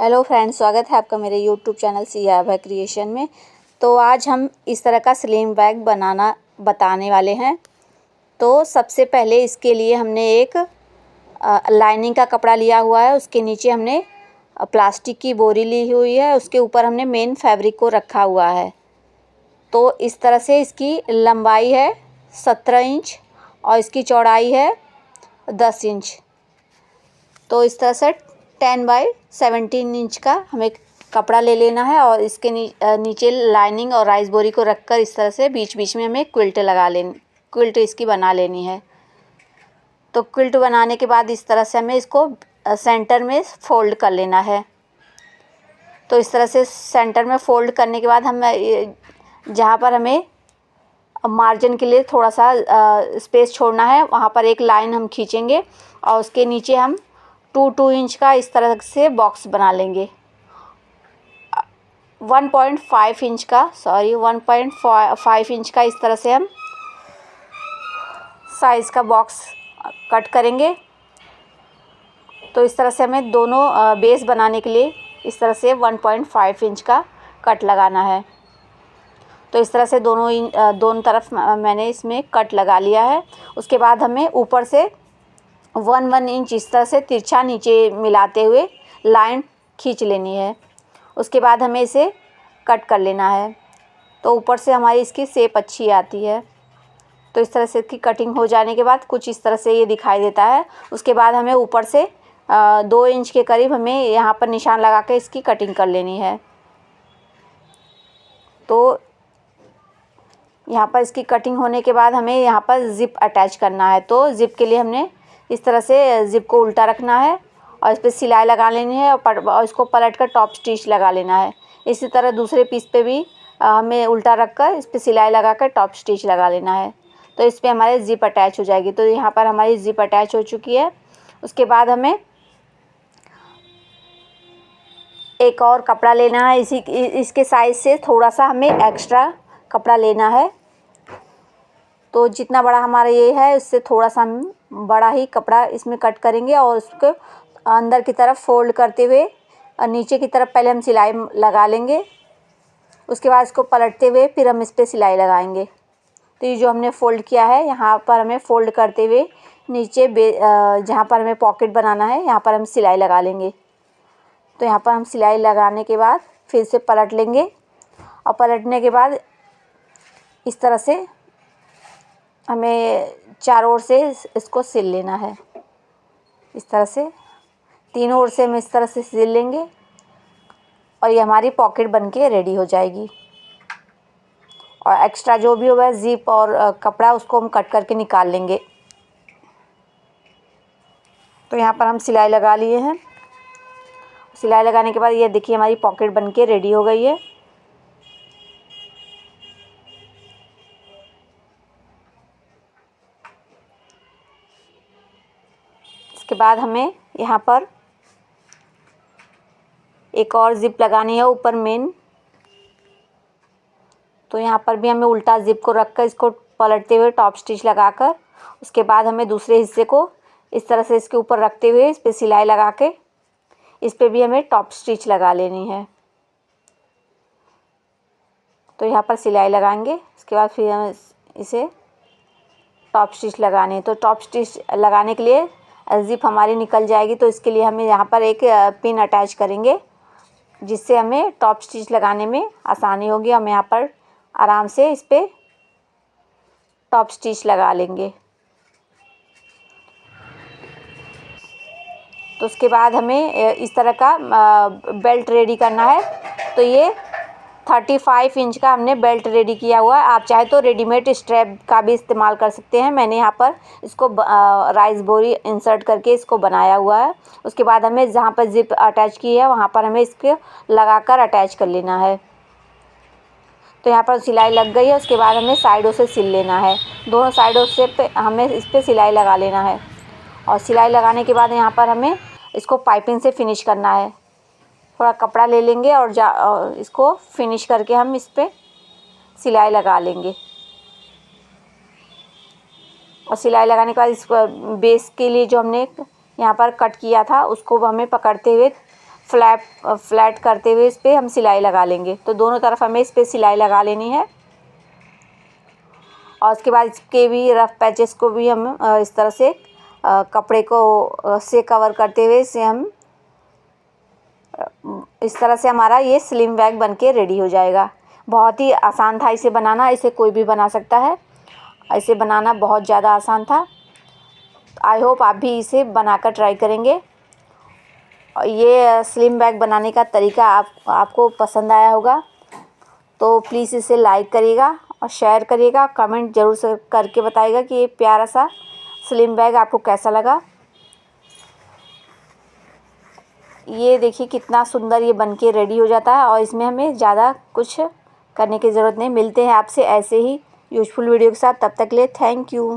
Hello friends, स्वागत है आपका मेरे यूट्यूब चैनल सिया अभय क्रिएशन में। तो आज हम इस तरह का स्लिम बैग बनाना बताने वाले हैं। तो सबसे पहले इसके लिए हमने एक लाइनिंग का कपड़ा लिया हुआ है। उसके नीचे हमने प्लास्टिक की बोरी ली हुई है। उसके ऊपर हमने मेन फैब्रिक को रखा हुआ है। तो इस तरह से इसकी लंबाई है 17 इंच और इसकी चौड़ाई है 10 इंच। तो इस तरह से 10 बाई 17 इंच का हमें कपड़ा ले लेना है और इसके नीचे लाइनिंग और राइस बोरी को रखकर इस तरह से बीच बीच में हमें क्विल्ट इसकी बना लेनी है। तो क्विल्ट बनाने के बाद इस तरह से हमें इसको सेंटर में फ़ोल्ड कर लेना है। तो इस तरह से सेंटर में फ़ोल्ड करने के बाद हम जहाँ पर हमें मार्जिन के लिए थोड़ा सा स्पेस छोड़ना है, वहाँ पर एक लाइन हम खींचेंगे और उसके नीचे हम 2 इंच का इस तरह से बॉक्स बना लेंगे। 1.5 इंच का इस तरह से हम साइज़ का बॉक्स कट करेंगे। तो इस तरह से हमें दोनों बेस बनाने के लिए इस तरह से 1.5 इंच का कट लगाना है। तो इस तरह से दोनों तरफ मैंने इसमें कट लगा लिया है। उसके बाद हमें ऊपर से 1 इंच इस तरह से तिरछा नीचे मिलाते हुए लाइन खींच लेनी है। उसके बाद हमें इसे कट कर लेना है। तो ऊपर से हमारी इसकी शेप अच्छी आती है। तो इस तरह से इसकी कटिंग हो जाने के बाद कुछ इस तरह से ये दिखाई देता है। उसके बाद हमें ऊपर से 2 इंच के करीब हमें यहाँ पर निशान लगा के इसकी कटिंग कर लेनी है। तो यहाँ पर इसकी कटिंग होने के बाद हमें यहाँ पर ज़िप अटैच करना है। तो ज़िप के लिए हमने इस तरह से ज़िप को उल्टा रखना है और इस पर सिलाई लगा लेनी है और इसको पलट कर टॉप स्टिच लगा लेना है। इसी तरह दूसरे पीस पे भी हमें उल्टा रख कर इस पर सिलाई लगा कर टॉप स्टिच लगा लेना है। तो इस पर हमारे ज़िप अटैच हो जाएगी। तो यहाँ पर हमारी ज़िप अटैच हो चुकी है। उसके बाद हमें एक और कपड़ा लेना है। इसके साइज़ से थोड़ा सा हमें एक्स्ट्रा कपड़ा लेना है। तो जितना बड़ा हमारा ये है उससे थोड़ा सा हम बड़ा ही कपड़ा इसमें कट करेंगे और उसको अंदर की तरफ फोल्ड करते हुए और नीचे की तरफ पहले हम सिलाई लगा लेंगे। उसके बाद इसको पलटते हुए फिर हम इस पर सिलाई लगाएंगे। तो ये जो हमने फ़ोल्ड किया है यहाँ पर हमें फ़ोल्ड करते हुए नीचे जहाँ पर हमें पॉकेट बनाना है यहाँ पर हम सिलाई लगा लेंगे। तो यहाँ पर हम सिलाई लगाने के बाद फिर से पलट लेंगे और पलटने के बाद इस तरह से हमें चारों ओर से इसको सिल लेना है। इस तरह से तीनों ओर से हम इस तरह से सिल लेंगे और ये हमारी पॉकेट बनके रेडी हो जाएगी। और एक्स्ट्रा जो भी होगा ज़िप और कपड़ा उसको हम कट करके निकाल लेंगे। तो यहाँ पर हम सिलाई लगा लिए हैं। सिलाई लगाने के बाद ये देखिए हमारी पॉकेट बनके रेडी हो गई है। इसके बाद हमें यहाँ पर एक और ज़िप लगानी है ऊपर मेन। तो यहाँ पर भी हमें उल्टा ज़िप को रखकर इसको पलटते हुए टॉप स्टिच लगाकर उसके बाद हमें दूसरे हिस्से को इस तरह से इसके ऊपर रखते हुए इस पर सिलाई लगा के इस पर भी हमें टॉप स्टिच लगा लेनी है। तो यहाँ पर सिलाई लगाएंगे। इसके बाद फिर हम इसे टॉप स्टिच लगानी है। तो टॉप स्टिच लगाने के लिए ज़िप हमारी निकल जाएगी। तो इसके लिए हमें यहाँ पर एक पिन अटैच करेंगे जिससे हमें टॉप स्टिच लगाने में आसानी होगी। हम यहाँ पर आराम से इस पर टॉप स्टिच लगा लेंगे। तो उसके बाद हमें इस तरह का बेल्ट रेडी करना है। तो ये 35 इंच का हमने बेल्ट रेडी किया हुआ है। आप चाहे तो रेडीमेड स्ट्रैप का भी इस्तेमाल कर सकते हैं। मैंने यहाँ पर इसको राइस बोरी इंसर्ट करके इसको बनाया हुआ है। उसके बाद हमें जहाँ पर ज़िप अटैच की है वहाँ पर हमें इसको लगाकर अटैच कर लेना है। तो यहाँ पर सिलाई लग गई है। उसके बाद हमें साइडों से सिल लेना है। दोनों साइडों से हमें इस पर सिलाई लगा लेना है। और सिलाई लगाने के बाद यहाँ पर हमें इसको पाइपिंग से फिनिश करना है। थोड़ा कपड़ा ले लेंगे और इसको फिनिश करके हम इस पर सिलाई लगा लेंगे। और सिलाई लगाने के बाद इस बेस के लिए जो हमने यहाँ पर कट किया था उसको हमें पकड़ते हुए फ्लैट करते हुए इस पर हम सिलाई लगा लेंगे। तो दोनों तरफ हमें इस पर सिलाई लगा लेनी है और उसके बाद इसके भी रफ पैचेस को भी हम इस तरह से कपड़े को से कवर करते हुए इसे हम इस तरह से हमारा ये स्लिम बैग बनके रेडी हो जाएगा। बहुत ही आसान था इसे बनाना, इसे कोई भी बना सकता है। इसे बनाना बहुत ज़्यादा आसान था। आई होप आप भी इसे बनाकर ट्राई करेंगे। ये स्लिम बैग बनाने का तरीका आपको पसंद आया होगा तो प्लीज़ इसे लाइक करिएगा और शेयर करिएगा। कमेंट ज़रूर से करके बताइएगा कि ये प्यारा सा स्लिम बैग आपको कैसा लगा। ये देखिए कितना सुंदर ये बनके रेडी हो जाता है और इसमें हमें ज़्यादा कुछ करने की ज़रूरत नहीं। मिलते हैं आपसे ऐसे ही यूज़फुल वीडियो के साथ, तब तक के लिए थैंक यू।